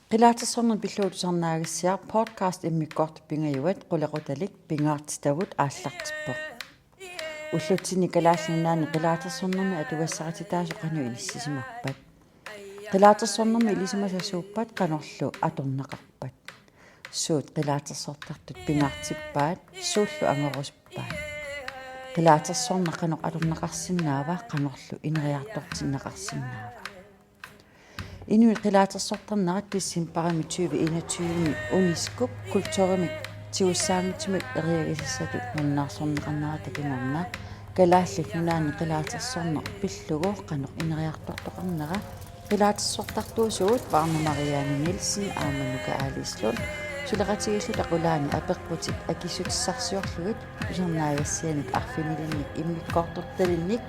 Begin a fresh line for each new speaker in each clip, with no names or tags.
Qilaatersorner pilluutusarnaagissiar podcast immikkort pingajuat qulequtalik pingaartitavut aallartippoq. Ullutini kalaallinnaani qilaatersornermi atugassaqatitaasoqanu ilissisimappat. Qilaatersornermi ilisimasasuuppat qanorlu atornaqarpat. Suut qilaatersortartut pingaartippaat suullu angorusippaat. Qilaatersorner qanoq atornaqarsinnaava qanorlu ineriartortinnaqarsinnaava. Inuit qilaatersortarnarat tissin parami 2021 uniskup kulturimi tiussaangitsimik eriagisissatut nunnaarsorneqarnara takimorna kalaallifunaani qilaatersorner pillugu qanoq ineriartortoqarnera qilaatersortartuusuut Varna Marianne Nielsen aamanuka aalislun suleqatigilluta qulaani apeqqutik akissutissarsiorlugit usernaajassianik arfinilinnik immikkoortortalinnik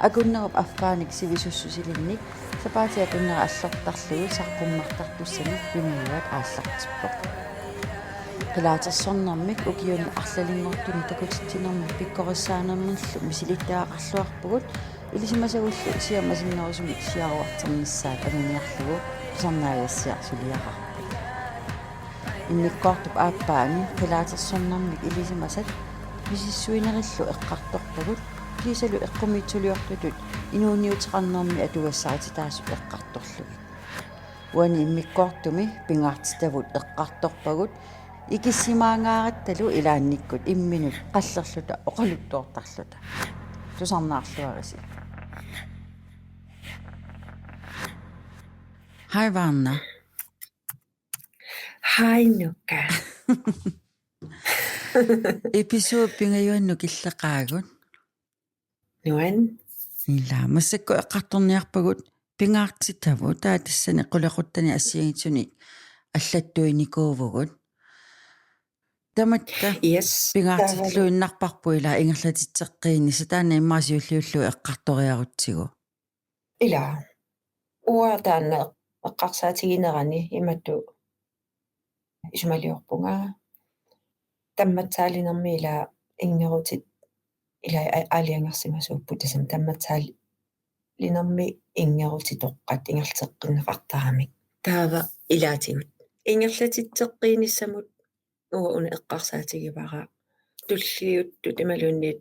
akunnerup affaanik sivisussusilinnik sapaatia kunnera allortarlugu sarqummartartussanik pimiuat aallartippoq. Qilaatersornermik ukiuni arlalingortuni takutittinermi pikkorissaanammallu misilittaaqarluarpugut ilisimasagullu siamasinnerusumik siaruarternissaat anuniarlugu usernaajassiarsuliaqarput. Innikkoortup aappaani qilaatersornermik ilisimasat misissuinerillu eqqartorpagut kiisalu eqqumitsuliortutut inuuniuteqarnermi atugassaqititaasu eqqartorlugit. Uani immikkoortumi pingaartitavut eqqartorpagut ikissimaangaaраttalu ilaannikkut imminut qallerluta oqaluttoortarluta tusarnaarluarisi. Hej Varna.
Hej Nuka.
Episode pingajuannu killeqaagut.
Nuan.
Illa massakku eqqartorniarpagut pingaartitavut taatissani qulequttani assiagitsunik аллаттуиникууvugut таматта
Yes.
pingaartitluinnarparpu ila ingerlatitseqqiini sataana immaasiulliullu eqqartoriaruttigu
Ila. Uataanna eqqarsaatiginerani imattu isumaliorpunga tammatsaalinermi ila ingerutit ila aaliangersimasuuppu tasam tammatsaali linermi ingerutitoqqat ingerteqqinneqartaramik taava ilaatigut ingerlatitseqqiinissamut una eqqarsaatigivaqa tulliuttu timalunniit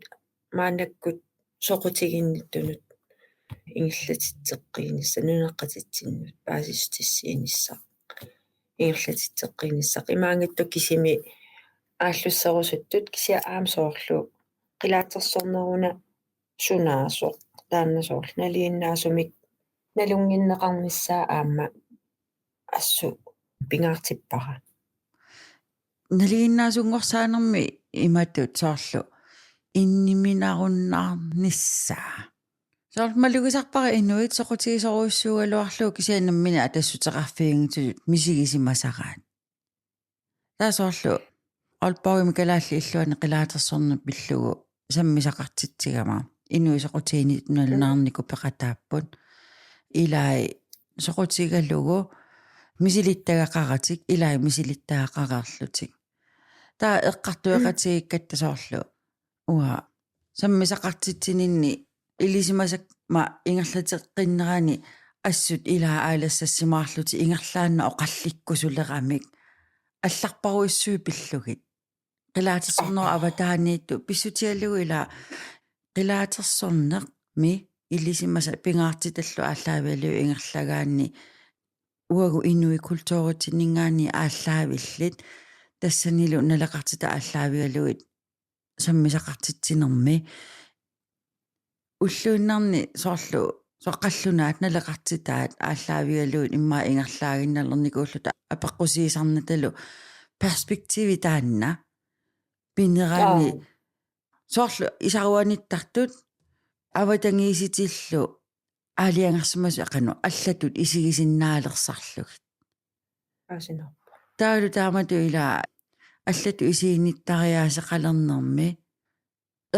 maanakkut soqutiginnittunut ingerlatitseqqiinissa nuneqqatitsinnuut paasistissiinissa ingerlatitseqqiinissaq imaangittu kisimi ааллуссерусуттут кися аамсоорлу qilaatersorneruna sunaasoq taannasooрлу налииннаасумик налунгиннеқарнissaa аама ассу пингаартиппара
налииннаасунгорсаанерми иматут соорлу инниминаруннаарнissaa соормалугисарпара инуит соқутигисоруйссуугалуарлуу кисианаммина атассутеқарфиингитут мисигисимасараат таасоорлу алпауми калаалли иллуани qilaatersorner пиллугу саммисақартитсигама инуисоқутиини налунаарнику пеқатааппут илай соқутигалугу мисилиттагақаратик илай мисилиттаақараарлутик таа эққартуеқатигиккаттасоорлу уа саммисақартитсининни илисимасак ма ингерлатеққиннерани ассут илаа аалассассимаарлути ингерлаанна оқалликкусулерамик алларпаруиссуи пиллугит qilaatersorner avataaniittu pissutiallugu ila qilaatersorneq mi illisimasa pingaartitallu aalлаавиалу ингерлагаанни уагу инуи культуурутиннгаани ааллаавилlit тассанилу налеқартита ааллаавигалуит саммисақартитсинерми уллуиннарни соорлу соққаллунаат налеқартитаат ааллаавигалуит иммаа ингерлаагинналерникууллута апеққусиисарнаталу перспективи таанна пинерани соорлу исаруаниттартут аватангииситиллу аалиангерсимасу ақану аллатут исигисиннаалерсарлугит
асинерпа
таалу таамату ила аллату исигиниттариаасеқалернерми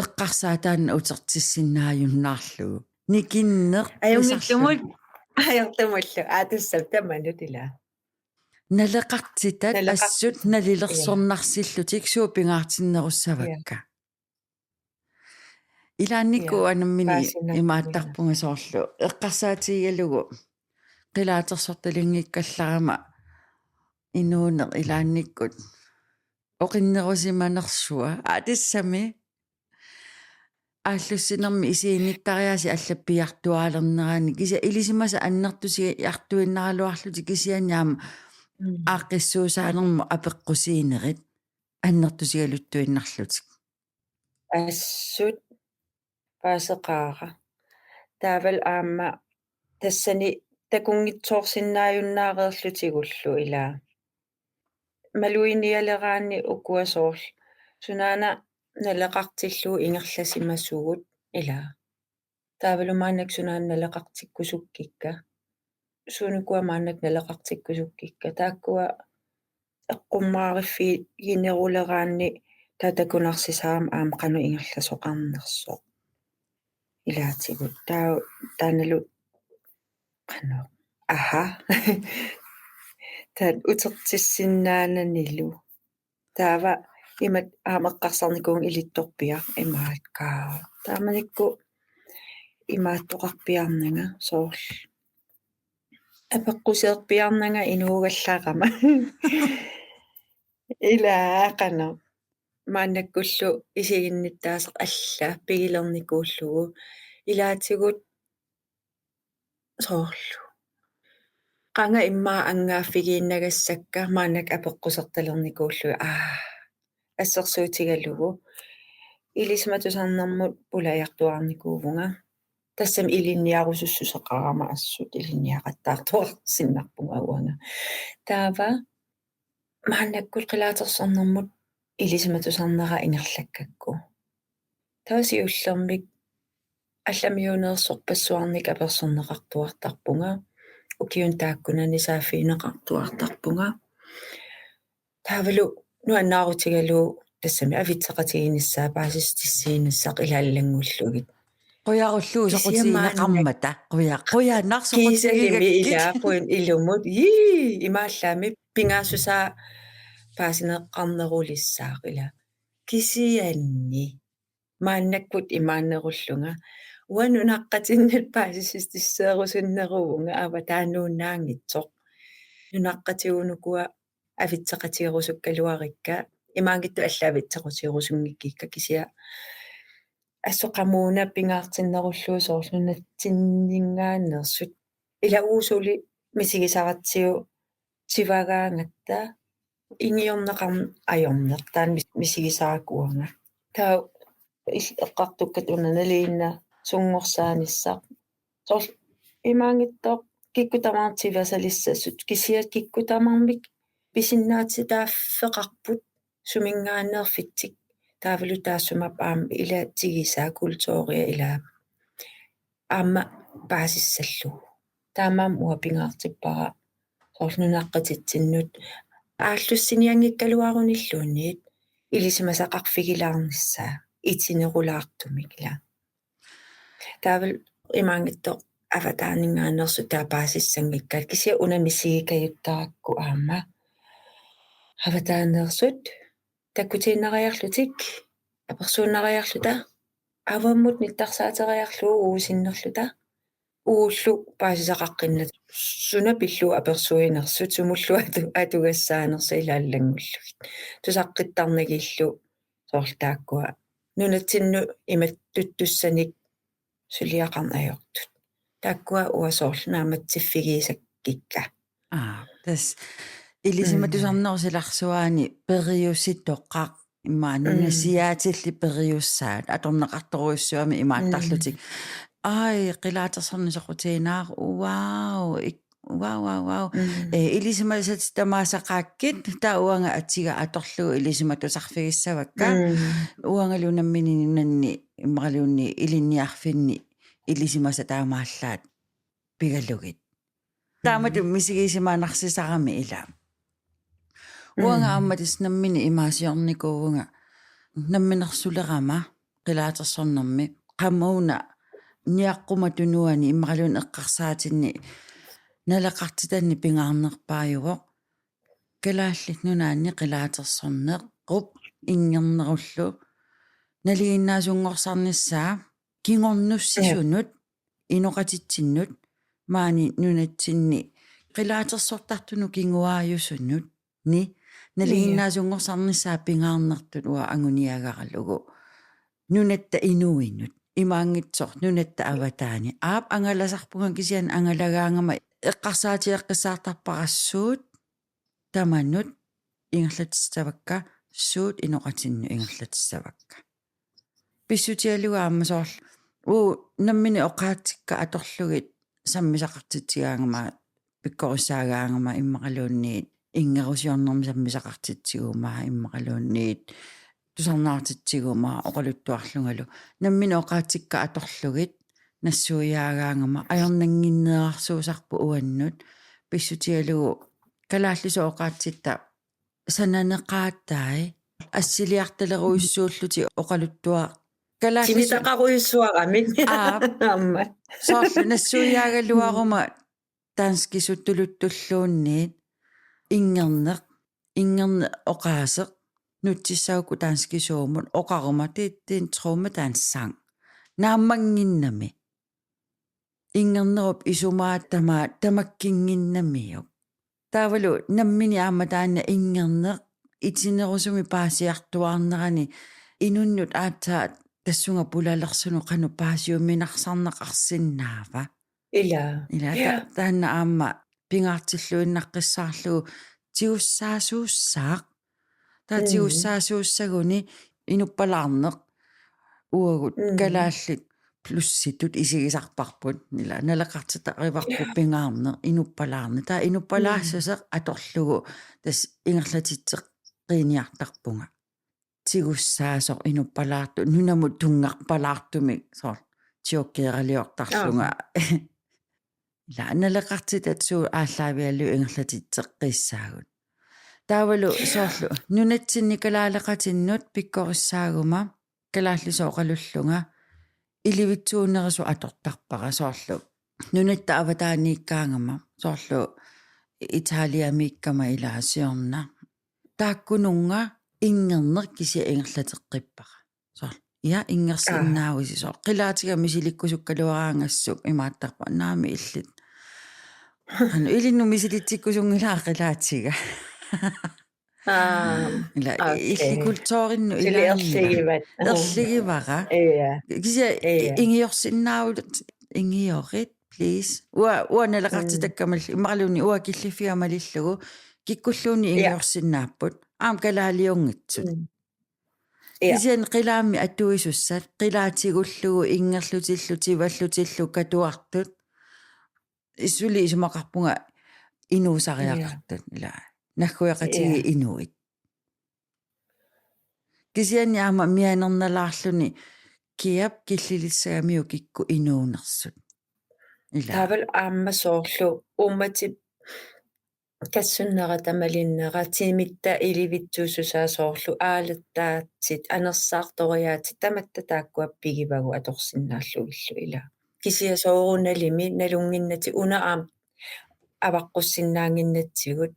эққарсаатаанна утертиссиннааюннаарлугу никиннеқ
аюнгиттумуллу аатуссап таманут ила
налеқартитат ассут налилерсорнарсиллутик суупингаартиннеруссавакка илаанникку анаммини имааттарпунга соорлу эққарсаатигалугу qilaatersortaliнгиккалларама inuuneq ilaannikkut oqinnerusimanersua atissami ааллуссинерми исиинниттариаси аллаппиартуаалернерани кися илисимаса аннертусига иартуиннаралуарлути кисианиама ааққиссуусаанерму апеққусиинерит аннертусигалуттуиннарлутик
ассут паасеқаара таавал аама тассани такунгитсоорсиннааюннаареерлутигуллу илаа малуиниалераани укуасоорл сунаана налеқартиллуу ингерласимасугут илаа таавалумаанак сунаан налеқартиккусуккикка суунукуамаанак налеқартиккусуккикка тааккуа эққуммаариффи гинерулераанни татакунарсисаам аам қану ингерласоқарнерсоо илаатигут тааналу қано аха таат утертиссиннаананилу таава имат аамеққарсарникуун илитторпиа имааккаа тааманикку имааттоқарпиарнага соорл апеққусеерпиарнага инуугаллаарама илаақано мааннаккуллу исигинниттаасеқ алла пигилерникууллугу илаатигут соорлу qanga immaa angaaффигииннагассакка маанак апеққусерталерникууллу ассерсуутигалугу илисматусарнэрмут пулаяртуарникуувнга тассам илинниарусуссусеқарама ассут илинниақаттаартуарсиннарпунга ауанга таава маанаккул қилаатерсорнэрмут илисматусарнера ингерлаккакку таасиуллермик алламиунеерсорпассуарник аперсорнеқартуартарпунга укиун тааккунани сааффиинеқартуартарпунга таавалу нуаннаарутигалу тассами авитсеқатигиниссаа паасистиссиинассақ илааллангуллугит
қуяруллуу соқутиинеқармата қуяаннарсоқутигими
илаақуин илумут имааллаами пингаасусаа паасинеққарнерулиссаақ ила кисианни мааннаккут имааннеруллунга уанунаққатиннат паасисистиссеерусуннерувнга ава таанууннаангитсоқ нунаққатигунукуа авитсеқатигерусуккалуарикка имаангитту аллаавитсеқутигерусунгиккикка кисиа ассоқамууна пингаартиннеруллуусоорлунатсиннингааннерсут ила уусули мисигисаратсиу тивагаангатта иниорнеқарм аёрнер таан мисигисаракуанга таа эққартуккат унаналиинна сунгорсааниссақ сорл имаангиттоо киккутамаартивасалиссассут кисиат киккутамармик писиннаатитааффеқарпут сумингааннерфитсик таавалу таассумап аама илаатсигисаа культуурия илаа аама паасиссаллу таамаам уапингаартиппара соорнунаққатитсиннут ааллуссиниангиккалуаруниллуунниит илисимасақарфигилаарниссаа итинерулаартумик ила таавал имаангиттоо аватаанингааnersu таапаасиссангиккаат кися унамисигикаюттаракку аама аватаанерсут таккутииннариарлутик аперсууннариарлута аваммут ниттарсаатериарлуу уусиннерлута ууллу паасисақаққиннат сунапиллу аперсуинерсут сумуллу атугассаанерса илааллангуллугит тусаққиттарнагиллу соорлтааккуа нунатсинну иматтуттуссаник сулиақарнаёртут тааккуа уасоорлнааматсиффигиисаккикка
тас илисиматусарнерусиларсуаани периусситтоққақ имаанунасиаатилли периуссаат аторнеқарторуйуссуами имааттарлутик ай қилаатерсарнисоқутиинаар вау илисимасат тамаасақааккит тауанга атсига аторлугу илисиматусарфигиссавакка уангалунаммининанни иммаралуунни илинниарфинни илисимаса таамааллаат пигалугит таамату мисигисимаанарсисарами ила уанга амматис наммини имаасиорникуувнга намминерсулерама қилаатерсорнэрми qammuuna niaqqumatunuani immaralun eqqarsaatinni nalaqartitanni pingaarnerpaayugoq kalaallit nunaanni qilaatersorneq qup inngernерullu naliginnaasungorsaarnissaa kingornussisunut inoqatitsinnut maani nunatsinni qilaatersortartunu kinguaayusunnut ni
Iya.
naliginnaasungorсарнissaa pingaarnertut уа агуниагаралугу нунатта инуиннут имаангитсор нунатта аватаани аап ангаласарпунга кисиан ангалагаангама эққарсаатиэққисаартарпарассуут таманут ингерлатиссавакка суут иноқатинну ингерлатиссавакка писсутиалугаама соорлу наммини оқаатикка аторлугит саммисақартитсигаангама пиккориссаагаангама иммақалуунниит ингерусиорнэрми саммисақартитсигумаа иммақалуунниит тусарнаартитсигумаа оқалуттуарлунгалу наммини оқаатикка аторлугит нассуяагаангама аернангиннеарсуусарпу уаннут писсутиалугу калааллисо оқаатситта сананеқааттаи ассилиарталеруиссууллути оқалуттуа калааллисо
Тимитақаруйуссуарамик амма
соорлу нассуяагалуарума таанскисуттулуттуллуунниит ингерне оқаасеқ нутсиссауку таанскисуумут оқарума титтин трума таанссаан нааммангиннами ингернеруп исумааттамаа тамаккингиннамиук таавалу наммини аама таанна ингерне итинерусуми паасиартуарнерани инуннут аатсаат тассунга пулалерсуну қану паасиуминарсарнеқарсиннаава
ила
таанна аама пингаартиллуиннаққиссаарлугу тиуссаасууссаақ таатиуссаасууссагуни инуппалаарнеқ уагут калааллит плусситут исигисарпарпут нила налеқартитариварпу пингаарнеқ инуппалаарне таа инуппалаассасеқ аторлугу тас ингерлатитсеқ қиниартарпунга тигуссаасоқ инуппалаарту нунамут тунгарпалаартумик соор тиоккеералиортарлунга ила налеқартитатсуу ааллаавиаллу ингерлатитсеққиссаагут таавалу соорлу нунатсинни калаалеқатиннут пиккориссаагума калааллисо оқалуллунга иливитсуунерису атортарпара соорлу нунатта аватаанииккаангама соорлу италиамиккама илаасиорна тааккунунга ингернер кися ингерлатеққиппара соорлу я ингерсиннаависи соор қилаатигами силиккусуккалуараангассук имааттарпа наами иллит ану илинну мисилитсиккусунгилаа қилаатига ила илликулторинну
илаарлигиват
ерлигивара кися ингиорсиннаавулут ингиорит please уа налеқартитаккамал иммарлуни уа киллифиамалиллугу киккуллууни ингиорсиннааппут аам калаалиунгитсут кисиан қилаами аттуисуссат қилаатигуллугу ингерлутиллутиваллутиллу катуартут исули исумақарпунга инуусариақартат ила нахкуяқатиги инуит кисиан яама мианерналаарлуни киап киллилиссагамиу кикку инуунерсут ила
тавал аама соорлу умматип тассуннера тамалиннера тимитта иливитсуусусаа соорлу аалаттаатсит анерсаарториаатит таматта тааккуаппигивагу аторсиннаарлугиллу ила кисия соорунналими налунгиннати уна аам аваққуссиннаангиннатсигут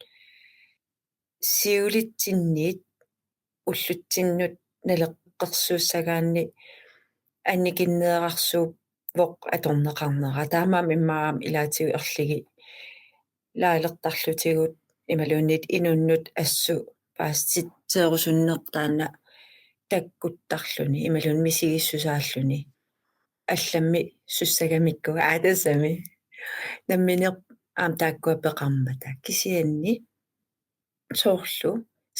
сиулитсинниит уллутсиннут налеққерсууссагаанни анникиннеэрарсууп воқ аторнеқарнера таамаам иммаам илаатигу ерлиги лаалертарлутигут ималуунниит инуннут ассу паастит теерусуннертаана таккуттарлуни ималуун мисигиссусааллуни алламми суссагамиккуга аатасами намминеқ аам тааккуа пеқармата кисианни соорлу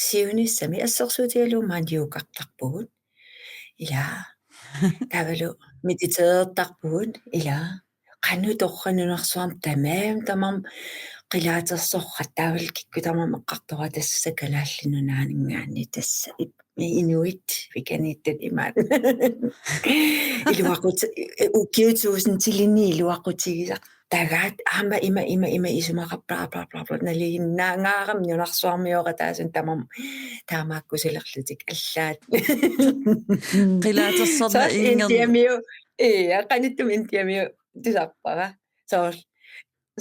сиуниссами ассерсуутигалуумаан юукартарпугут ила тавалу медитеэртарпугут ила qanu torranunarsuam tamam qilaatersorrat taawal kikkutama meqqartora tassa kalaallinunaaninggaanni tassa inuit vikaniittat imaat iluaqut ukiutuusin tilini iluaqutigisaq tagaat aama ima isumaqarpla bla naliinnaangaaram nunarsuarmiora taasun tamam taamaakkusilerlutik allaat
qilaatersorna
intiamiu qanittum intiamiu tisarpara so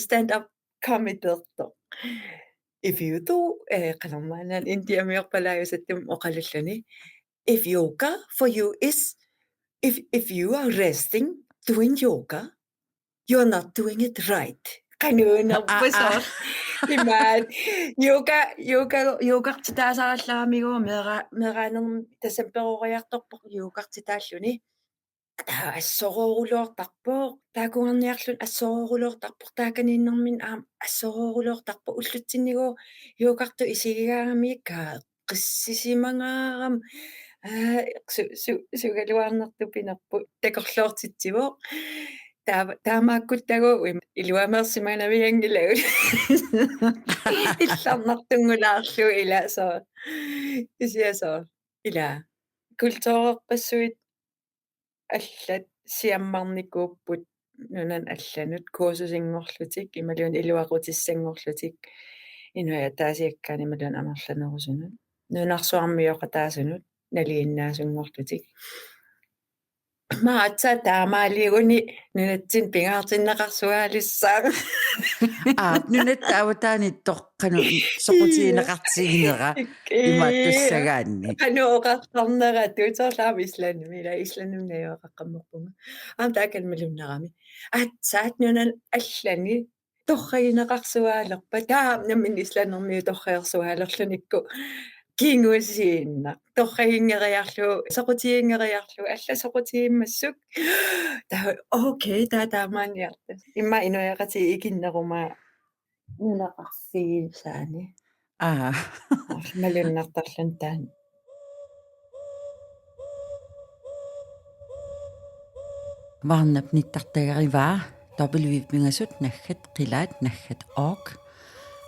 stand up comedy if you do qanormaanan intiamiorpalaayusattum oqalulluni if yoga for you is if you are resting doing yoga you're not doing it right qanuunerpusor imaat yuuqartitaasarallaramigu meeraanermi tasamperoriartorpoq yuuqartitaalluni ассорорулуортарпоо таакуарниарлун ассорорулуортарпо тааканииннэрмин ассорорулуортарпо уллутсиннигуу юукарту исигигаагамиикка қиссисимангаарам сугалуарнерту пинерпу такорлуортитсивоо таамааккуттагу илуамерсиманавиангилагу илларнартунгулаарлу илаасо исиасо ила культуурерпассуит аллат сиаммарникууппут нунан алланут куусусингорлутик ималуун илуақутиссангорлутик инуя таасиаккаани малуун амерланерусунут нунарсуармиоқа таасунут налииннаасунгорлутик маатса таамаалигуни нунатсин пингаартиннеқарсуаалиссаа
нунат тааватаани тоққану соқутиинеқартигинера имааттуссагаанни
кануоқартарнера туутерлаам исланнумнаёақаққаммерпунга таакан малуннерами атсаат нунан аллани торрагинеқарсуаалерпа наммин исланнермиу торреерсуаалерлуникку кингуусиинна торрагингериарлу соқутиингериарлу алла соқутииммассук таа окей таамааниарта имма инуяқати икиннерума нунақарсигисаани малуннартарлун таан
варнап ниттартагариваа WV-мингасут наггат қилаат наггат org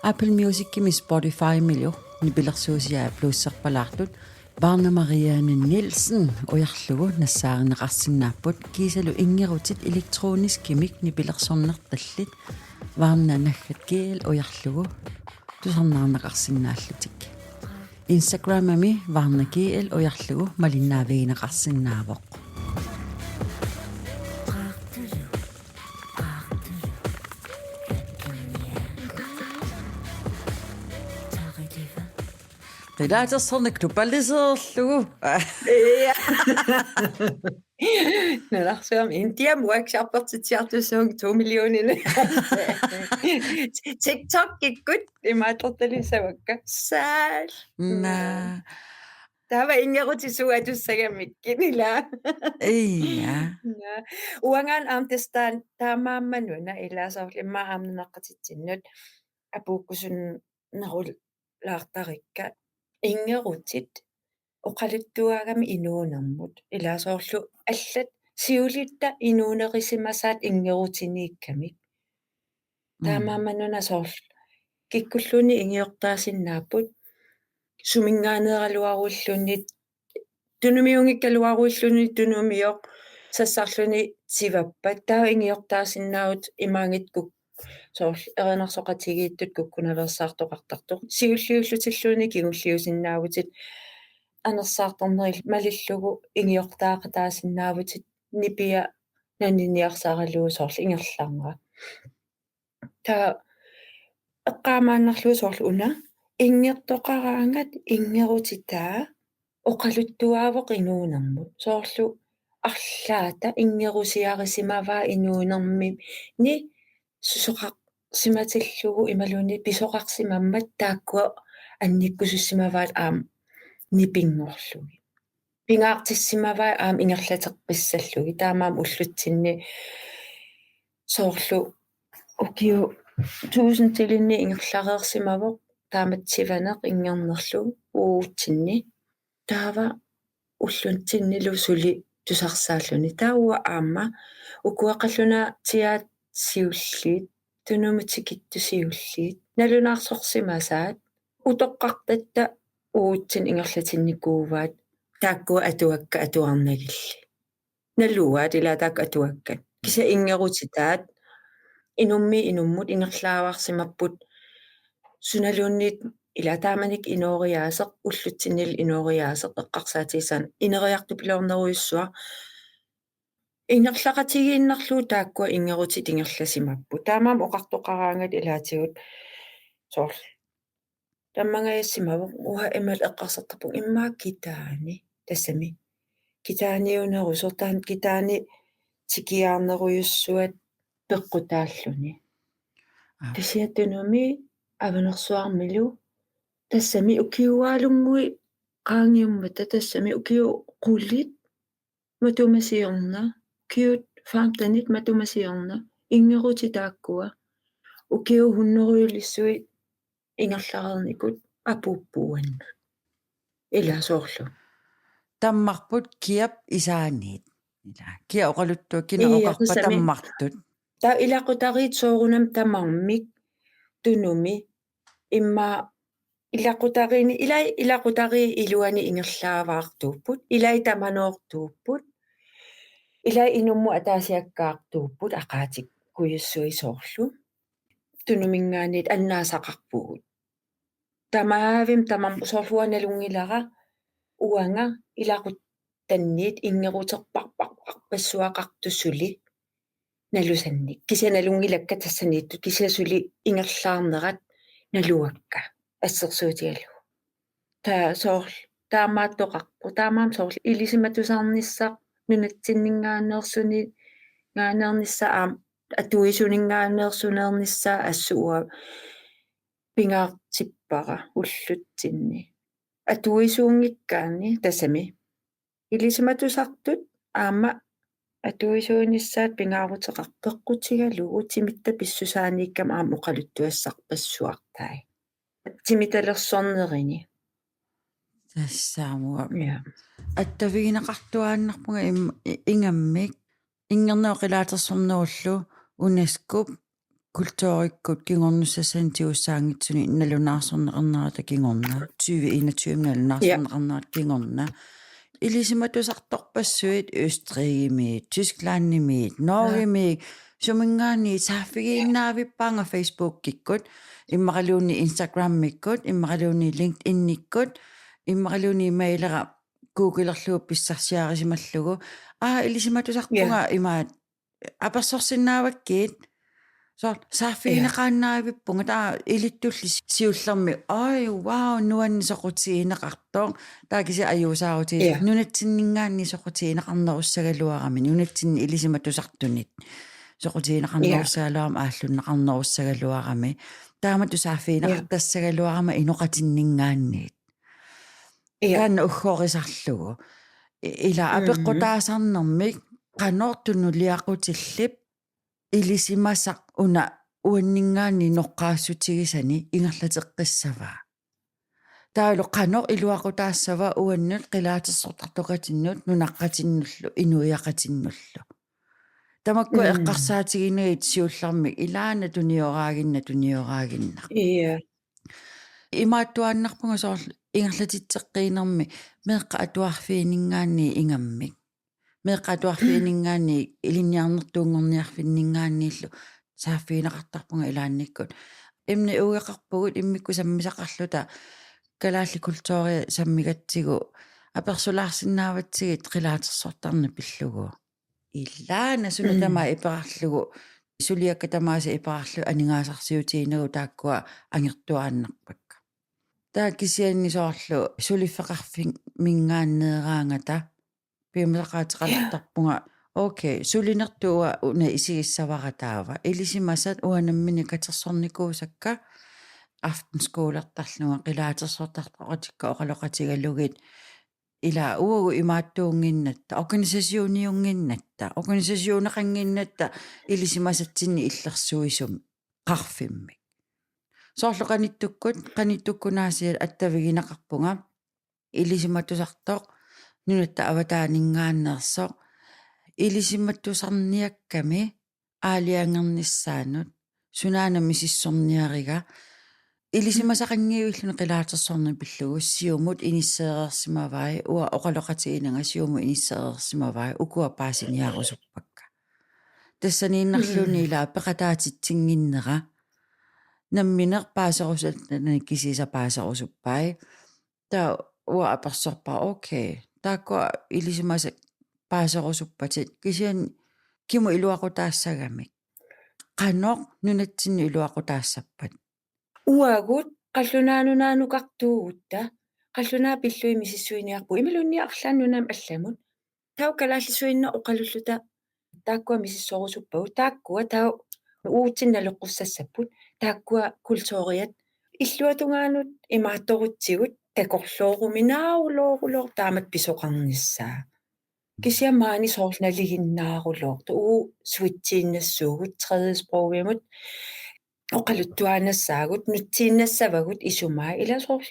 Apple Music кими Spotify милу нипилерсуусиа плууссерпалаартут Барна Марианne Nielsen уярлугу нассааринеқарсинааппут кисалу ингерутит электронис кимик нипилерсорнерталлит варна наггат гeel уярлугу тусарнаарнеқарсинааллутик Instagram-ами варна гeel уярлугу малиннаавигинеқарсинаавоқ Qilaatersornik tupalliseerlugu
нэрсуам индиам workshop-ертитсиартуссуун 2 миллионин TikTok гиккут имааторталисавакка саал тава ингерутисуа туссагаммиккинила уангаан амтестан таамааммануна илаасарли имма аамнеққатитсиннут апууккусун нерул лаартарикка ингерутит оқалуттуаагами инуунэрмут илаасоорлу аллат сиулитта инуунерисимасаат ингерутинииккамик таамаамануна соорл киккуллуни ингиортаасиннааппут сумингаанералуаруллунит тунумиунгиккалуаруиллуни тунумиоқ сассарлуни сиваппат таа ингиортаасиннаавут имаангиткук соорл эринерсоқатигииттут куккунаверсаартоқартартоқ сиуллиуллутиллуни кигуллиусиннаавутит анерсаарторнерил малиллугу ингиортаақатаасиннаавутит нипиа наниниарсааралуу соорл ингерлаарнера таа эққаамааннарлуу соорл уна ингертоқараангат ингерутитаа оқалуттуаавоқ инуунэрмут соорлу арлаата ингерусиарисимаваа инуунэрми ни сусоқақ симатиллугу ималуни писоқарсимаммат тааккуа анниккусуссимаваат аам нипингорлуги пингаартиссимаваа аам ингерлатеқписсаллуги таамаам уллутсинни соорлу окиу 1000 тилинни ингерлареерсимавоқ тааматсиванеқ ингернерлу уутсинни таава уллунтиннилу сули тусарсааллуни таауа аама укуақаллуна тиаат сиуллиит тунумутикиттусиуллиит налунаарсорсимасаат утоққартатта уутсин ингерлатинникууваат тааккуа атуакка атуарнагилли налуаат илаатаак атуакка киса ингерутитаат инумми инуммут ингерлааваарсимаппут суналуунниит илаатааманик инориаасеқ уллутсиннил инориаасеқ эққарсаатисaan инериарту пилорнеруйуссуа ингерлақатигииннерлуу тааккуа ингерутит ингерласимаппу таамаам оқартоқараангат илаатигут соорл таммангаyassимавоқ уа имал эққарсартарпу иммаа китаани тассами китааниунерусортаан китаани тикиаарнеруйуссуат пеққутааллуни Tasiattunumi avanersuarmilu tassami ukiuaalungui qaangiummata tassami ukiu qullit matumasiorna kiut faamtanit matumasiorna ingeruti taakkua ukiu hunneruyullissui ingerlarernikut apuppuannut ilasoorlu
Tammarput kiap isaaniit. Kia oqaluttua
iya
kineqoqarpa
tassami
tammartut.
ta ilaqutariit soorunam tamarmik tunumi imma ilaqutariini ilaqutari iluani ingerlaavaartuupput ilai tamanoortuupput ilai inummu ataasiakkaartuupput aqaatik kuyussuisoorlu tunumingaaniit annaasaqarpugut tamaavim soorluanalungilara uanga ilaquttanniit ingeruterparparparpassuaqartussuli nalusannik kisianalungilakka tassaniittut kisiasuli ingerlaarnerat naluakka ассерсуутигалу таа соорл таамааттоқарпу таамаам соорл илисиматусаарниссаа нунатсиннингаанерсуни гаанернisса аам атуисунингаанерсунернissaa ассууа пингаартиппара уллутсинни атуисуунгиккаани тассами илисиматусартут аама атуисуунissaат пингаарутеқарпеққутигалу утимитта писсусааниккам аама оқалуттуассарпассуартай тимиталерсорнерини
Тассаамуа.
я
Аттавигинеқартуааннарпунга ингаммик ингернеоқилаатерсорнеруллу унескуп культууриккут кингорнуссасан тиуссаангитсуни налунаарсорнеқарнерата кингорна 2021 налунаарсорнеқарнерат кингорна илисиматусарторпассуит Østrigimиит Тисклааннимиит Норгимиит сумингаани сааффигииннаавиппаанга Facebook киккут иммақалуунни Instagram-миккут иммақалуунни LinkedIn-никкут иммақалуунни имейлера Google-ерлугу писсарсиарисималлугу илисиматусарпунга имаат аперсорсиннааваккиит сааффигинеқааннаавиппунга таа илиттулли сиуллерми вау нуанни соқутиинеқартоо таакиси аюусаарути нунатсиннингаанни соқутиинеқарнеруссагалуарами нунатсинни илисиматусартунит соқутиинеқарнеруссагалуарама ааллуннеқарнеруссагалуарами таамату сааффигинеқартассагалуарама инуқатиннингаанниит таанна уггорисарлугу ила апеққутаасарнэрмик канортуннулиақутиллип илисимасақ уна уаннингаани ноққаассутигисани ингерлатеққиссаваа таалу қанор илуақутаассава уаннут қилаатерсортартоқатиннут нунаққатиннуллу инуиақатиннуллу тамакку эққарсаатигинеит сиуллармик илаана туниораагинна
iya
имааттуааннарпунга соорлу ингерлатитсеққиинерми меэққа атуарфиинингаани ингаммик меэққа атуарфиинингаани илинниарнертуунгорниарфиннингааннииллу сааффиинеқартарпунга илаанниккут имни уеқарпугут иммикку саммисақарлута калаалли культури саммигатсигу аперсулаарсинааватсигит қилаатерсортарни пиллугу илаана сунатама иперарлугу сулиакка тамааси иперарлу анингаасарсиутиинеру тааккуа ангертуааннарпакка таа кисианни соорлу сулиффеқарфин мингааннеераангата пиамисақаатеқалертарпунга окей сулинертуа уна исигиссаваратаава илисимасат уанаммини катерсорникуусакка афтенскуулертарлунга қилаатерсортартоқатикка оқалоқатигалугит ила угу имааттуунгиннатта органисасиуниунгиннатта органисасиунеқангиннатта илисимасатсинни иллерсуисум қарфиммик соорлу қаниттуккунаасиат аттавигинеқарпунга илисиматусартоқ нунатта аватаанингаааннерсоқ илисиматтусарниакками аалиангерниссаанут сунаанами сиссорниарига илисимасақангиуиллуни қилаатерсорни пиллугу сиумут иниссеерсимавай уа оқалоқатигинага сиуму иниссеерсимавай укуа паасиниарусуппакка тассанииннарлуни илаа пеқатаатитсингиннера намминер паасерусат кисиса паасерусуппай таа уа аперсорпаа окей тааккуа илисимаса паасерусуппатит кисиан киму илуақутаассагамик qanoq nunatsinni iluaqutaassappat
уагут qallunaanunaanuqartuugutta qallunaa pilluimi sissuiniarpu imilunniарлааннунаам алламут тау калааллисуинна оқалуллута тааккуа мисиссорусуппагу тааккуа тау uutinnaloqqussassaput taakkua kultuuriat иллуатунгаанут имаатторутсигут такорлооруминаарулоорулоор таамат писоқарнissaa кисиамаани соорлналигиннаарулоор туу свитсииннассуугут тредjesprogimut оқалуттуаанассаагут нутсииннассавагут исумаа иласоорл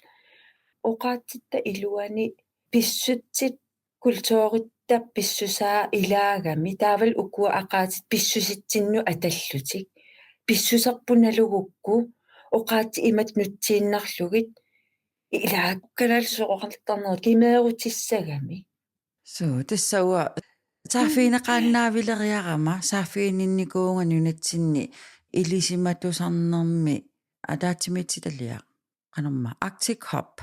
оқаатситта илуани писсутсит культуоритта писсусаа илаагами таавал укуа ақаатит писсуситсинну аталлутик писсусерпуналугукку оқаати имат нутсииннарлугит илааккалаалсоқарлтарнер кимеерутиссагами
so тассауа сааффиинеқааннаавилериарама сааффиининникуунга нунатсинни илисиматусарнерми атаатсимитситалиа qanumma Arctic Hop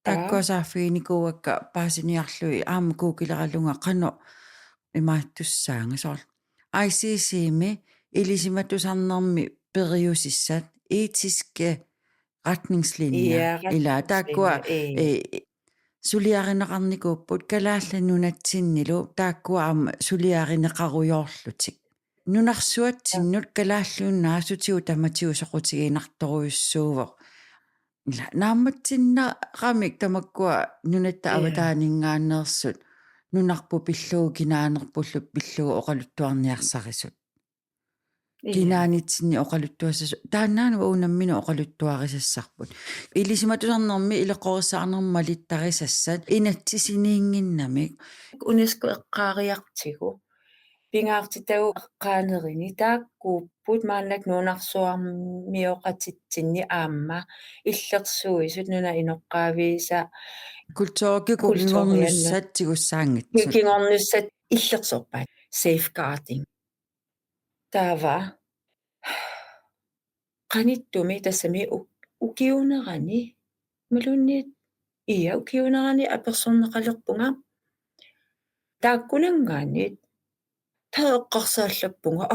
таккуасааффииникууакка паасиниарлуи аама куукилералунга qanu имааттуссаанга соор ICC-ми илисиматусарнерми периусиссат этиске retningslinjer ила тааккуа сулиаринеқарникууппут калаалла нунатсиннилу тааккуа аама сулиаринеқаруйоорлутик нунарсуатсиннут калааллууннаа сутиу таматиу соқутигиинарторуйуссуувоқ ила наамматсиннеқамик тамаккуа нунатта аватаанингааннерсут нунарпу пиллугу кинаанерпуллуп пиллугу оқалуттуарниарсарисут кинаанитсинни оқалуттуассасу тааннаanu уунаммину оқалуттуарисассарпут илисиматусарнерми илеқорисаарнерма литтарисассат инатсисиниингиннамик
UNESCO эққаариартигу пингаартитагу эққаанерини тааккууппут мааннак нуунарсуармиоқатитсинни аама иллерсуисут нуна иноққаавииса
культууркикунгорнуссат тигуссаангитсут
кикингорнуссат иллерсорпаат safeguarding таава qanittumi тассами укиунерани малунниит ия укиунерани аперсорнеқалерпунга тааккунангаанит таэққарсааллаппунга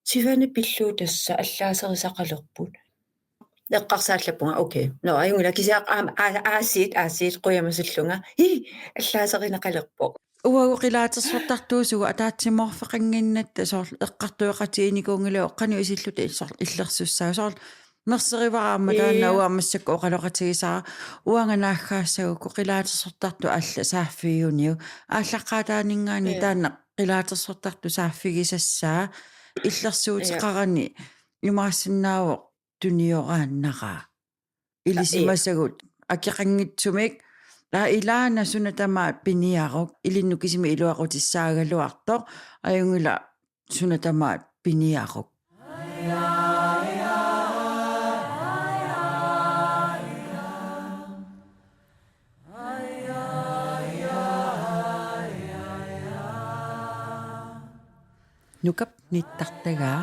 сивани пиллуу тасса аллаасерисақалерпут эққарсааллаппунга окей но аюнгила кисиақ аасиит қуямасуллунга аллаасеринеқалерпо
уагуқилаатерсортартуусугу атаатсиморфеқангиннатта соор эққартуеқатииникуунгилаа оққану исиллута иллерсуссаа соор мерсеривараама таанна уамассакку оқалоқатигисаа уанганааггаассагу қилаатерсортарту алла сааффиуниу ааллаққаатаанингаани таанна қилаатерсортарту сааффигисассаа иллерсуутеқарани имаассиннаавоқ туниорааннараа илисимассагут акеқангитсумик илаана сунатамаа пиниарук илинну кисими илуақутиссаагалуартоқ аюнгила сунатамаа пиниарук нукап ниттартагаа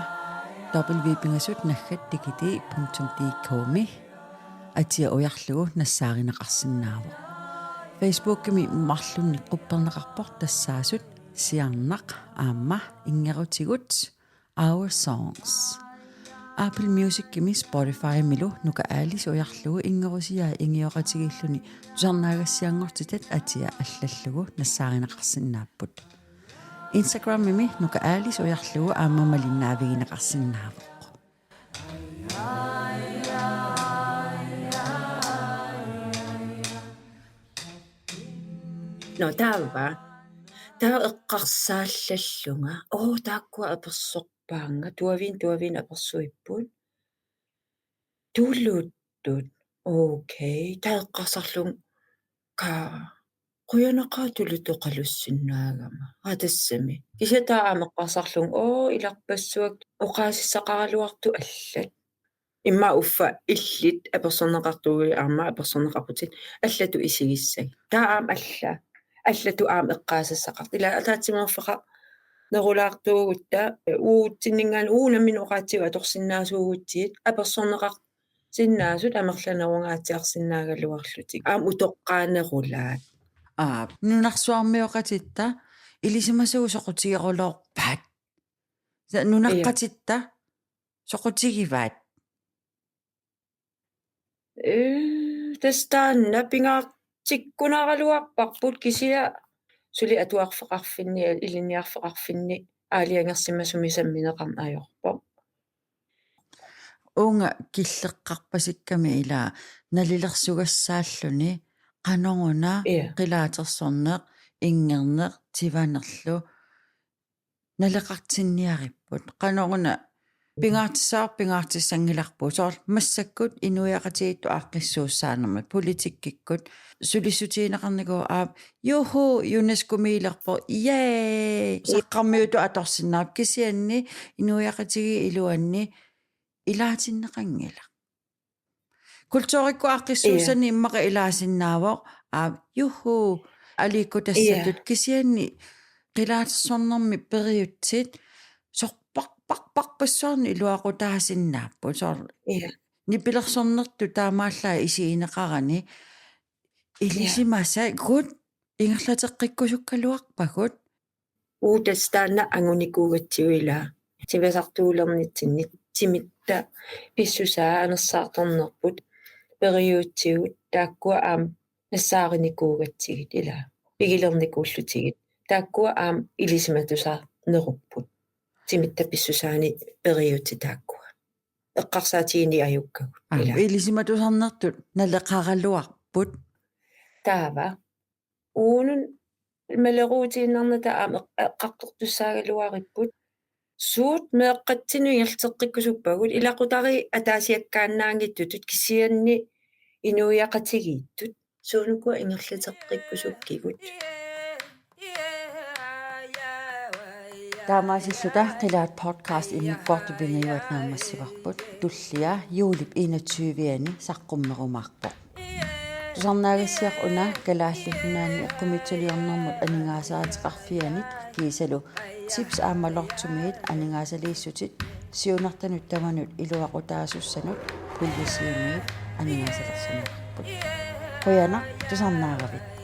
www.pingasut naggat.dk.mi атиа уярлугу нассааринеқарсинаава Facebook-ми марлунни қуппернеқарпор тассаасут сиарнақ аама ингерутигут Our Songs Apple Music-кими Spotify милу нука аалис уярлугу ингерусиаа ингиоқатигиллуни тусарнаагассиангортитат атиа аллаллугу нассааринеқарсинааппут Instagram-ми нука аалис уярлугу аама малиннаавигинеқарсинаавоқ
no taava taa eqqarsaallallunga taakku apersorpaanga tuavin apersuipput tuulluuttut okay taa eqqarsarlung ka quyanaqaatulu toqalussinnaagama atassami kisataa ameqqarsarlung ilarpassuak oqaasissaqaraluartu allat imma uffa illit apersorneqartugi aama apersorneqarputit allatu isigissag taa aam alla аллату аам эққаасассақарт ила атаатсимерфеқа нерулаартуугутта уутсиннингаан уунаммин оqaатсиу аторсиннаасуугутсиит аперсорнеқар синнаасут амерланерунгааатиарсиннаагалуарлутик аам утоққаанерулаат
нунарсуармиоқатитта илисимасугу соқутигерулоорпаат нунаққатитта соқутигиваат
тестаанна пингаа тиккунаралуарпарпут кисиа сули атуарфеқарфинни илиниарфеқарфинни аалиангерсимасумисамминеқарна ajorpo
Unga killeqqarpasikkami ilaa nalilersugassaalluni qanoruna
ia
qilaatersorneq ingerneq tivanerlu naleqartinniaripput qanoruna pingaartissangilarpu soor massakkut inuiaqatiittu aaqqissuussaanermat politikkikkut sulisutiineqarnigu aap yuhu UNESCO-miilerpo yay saqqarmiutu atorsinnaap kisianni inuiaqatigi iluanni ilaatinneqangila kultuurikku aaqqissuussani immaqa ilaasinnaavoq aap yuhu aliikku tassatut kisianni qilaatersornermi periutsit sorparparparpassuarni iluaqutaasinnaappu soor
ia
nipilersornertu taamaallaa isiineqarani ilisimasa gut ingerlateqqikkusukkaluarpagut
uutasstaanna angunikuugatsiuilaa sivasartuulernitinni timitta pissusaa anersaartornerput periuutsigut taakkua aam nassaarinikuugatsigit ilaa pigilernikuullutigit taakkua aam ilisimatusar nerupput timitta pissusaani periuutsi taakkua eqqarsaatiini ajukkagut ilaa
ilisimatusarnertut naleqaraluarput
taava uunun maleruutiinnernata aam eqqartortussaagaluaripput suut meeqqatsinu ingerteqqikkusuppagut ilaqutari ataasiakkaannaangittutut kisianni inuiaqatigiittut suunukua ingerlateqqikkusukkigut
таамаасиллута қилаат подкаст иммиккуартупингиуат наамассиварпут туллиа юулип 21-ани саққуммерумаарпо тусарнаагассиақ уна калааллигнаани эққумитсулиорнэрмут анингаасаатеқарфианит кисалу tips аамалортумиит анингаасалииссутит сиунартанут таманут илуақутаасуссанут пуллисиумиит анингаасалерсанерпут хояна тусарнаагавит